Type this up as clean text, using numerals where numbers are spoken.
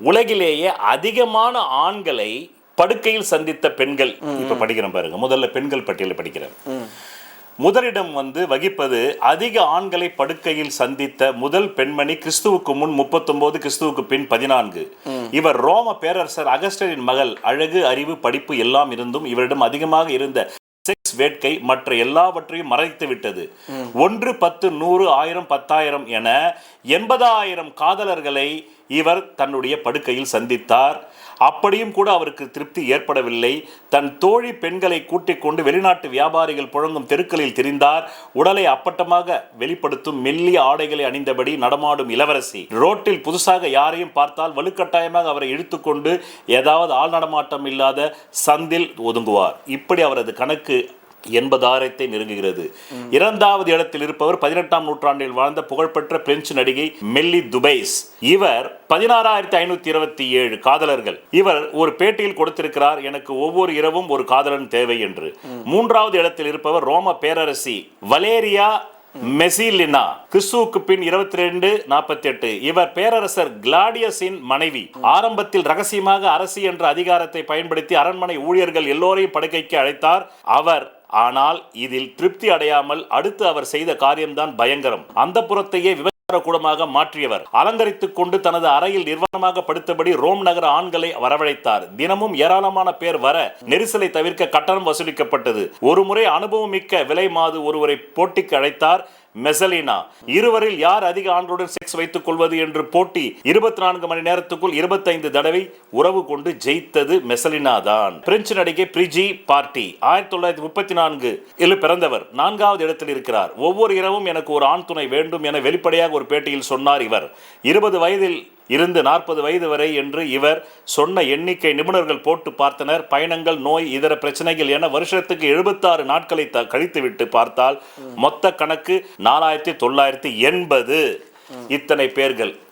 உலகிலேயே அதிகமான ஆண்களை படுக்கையில் சந்தித்த பெண்கள் இப்ப படிக்கிறோம் பாருங்க. முதல்ல பெண்கள் பட்டியலை படிக்கிறேன். முதலிடம் வகிப்பது அதிக ஆண்களை படுக்கையில் சந்தித்த முதல் பெண்மணி கிறிஸ்துவுக்கு முன் 39, கிறிஸ்துவுக்கு பின் 14. இவர் ரோம பேரரசர் அகஸ்டரின் மகள். அழகு, அறிவு, படிப்பு எல்லாம் இருந்தும் இவரிடம் அதிகமாக இருந்த செக்ஸ் வேட்கை மற்ற எல்லாவற்றையும் மறைத்து விட்டது. 1, 10, 100, 1000, 10,000 என 80,000 காதலர்களை இவர் தன்னுடைய படுக்கையில் சந்தித்தார். அப்படியும் கூட அவருக்கு திருப்தி ஏற்படவில்லை. தன் தோழி பெண்களை கூட்டிக் கொண்டு வெளிநாட்டு வியாபாரிகள் புழங்கும் தெருக்களில் திரிந்தார். உடலை அப்பட்டமாக வெளிப்படுத்தும் மெல்லிய ஆடைகளை அணிந்தபடி நடமாடும் இளவரசி. ரோட்டில் புதுசாக யாரையும் பார்த்தால் வலுக்கட்டாயமாக அவரை இழுத்துக்கொண்டு ஏதாவது ஆள் நடமாட்டம் இல்லாத சந்தில் ஒதுங்குவார். இப்படி அவரது கணக்கு 80,000 நெருங்குகிறது. இரண்டாவது இடத்தில் இருப்பவர் 18ஆம் நூற்றாண்டில் வாழ்ந்த புகழ்பெற்ற பிரெஞ்சு நடிகை மெல்லி துபைஸ். இவர் 16,527 காதலர்கள். இவர் ஒரு பேட்டியில் கொடுத்திருக்கிறார், எனக்கு ஒவ்வொரு இரவும் ஒரு காதலன் தேவை என்று. மூன்றாவது இடத்தில் இருப்பவர் ரோம பேரரசி வலேரியா மெசிலினா, கிறிஸ்துவுக்கு பின் 2248. இவர் பேரரசர் கிளாடியஸின் மனைவி. ஆரம்பத்தில் ரகசியமாக அரசி என்ற அதிகாரத்தை பயன்படுத்தி அரண்மனை ஊழியர்கள் எல்லோரையும் படுக்கைக்கு அழைத்தார் அவர். ஆனால் இதில் திருப்தி அடையாமல் அடுத்து அவர் செய்த காரியம்தான் பயங்கரம். அந்த புறத்தையே விபச்சார கூடமாக மாற்றியவர். அலங்கரித்துக் கொண்டு தனது அறையில் நிர்வாணமாக படுத்தபடி ரோம் நகர ஆண்களை வரவழைத்தார். தினமும் ஏராளமான பேர் வர நெரிசலை தவிர்க்க கட்டணம் வசூலிக்கப்பட்டது. ஒரு முறை அனுபவம் மிக்க விலை மாது ஒருவரை போட்டிக்கு அழைத்தார் மெசலினா. இருவரில் யார் அதிக ஆண்களுடன் செக்ஸ் வைத்துக் கொள்வது என்று போட்டி 24 மணி நேரத்துக்குள் 25 தடவை உறவு கொண்டு ஜெயித்தது மெசலினா தான். பிரெஞ்சு நடிகை பிரிஜி பார்ட்டி 1934 பிறந்தவர். 4வது இடத்தில் இருக்கிறார். ஒவ்வொரு இரவும் எனக்கு ஒரு ஆண் துணை வேண்டும் என வெளிப்படையாக ஒரு பேட்டியில் சொன்னார் இவர். 20 வயதில் இருந்து 40 வயது வரை என்று இவர் சொன்ன எண்ணிக்கை நிபுணர்கள் போட்டு பார்த்தனர். பயணங்கள், நோய், இதர பிரச்சனைகள் என வருஷத்துக்கு 76 நாட்களை கழித்துவிட்டு பார்த்தால் மொத்த கணக்கு 4,980. இத்தனை பேர்கள்.